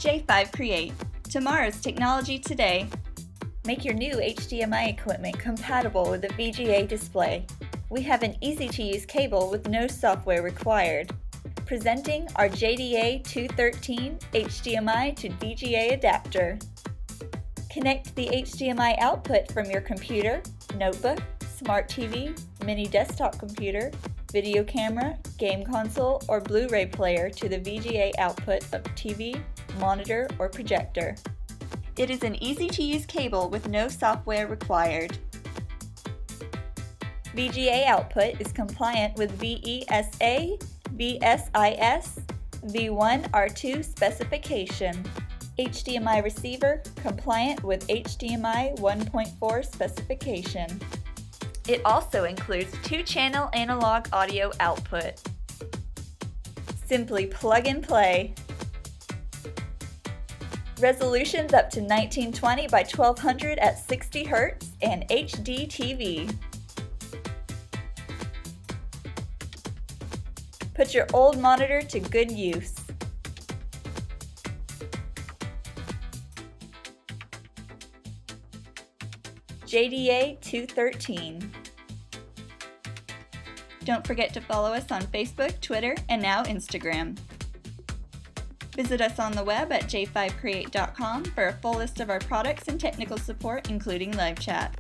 J5 Create. Tomorrow's technology today. Make your new HDMI equipment compatible with a VGA display. We have an easy-to-use cable with no software required. Presenting our JDA213 HDMI to VGA adapter. Connect the HDMI output from your computer, notebook, smart TV, mini desktop computer, video camera, game console, or Blu-ray player to the VGA output of TV, monitor, or projector. It is an easy-to-use cable with no software required. VGA output is compliant with VESA, VSIS, V1R2 specification. HDMI receiver compliant with HDMI 1.4 specification. It also includes 2-channel analog audio output. Simply plug and play. Resolutions up to 1920 by 1200 at 60 Hz and HD TV. Put your old monitor to good use. JDA213. Don't forget to follow us on Facebook, Twitter, and now Instagram. Visit us on the web at j5create.com for a full list of our products and technical support, including live chat.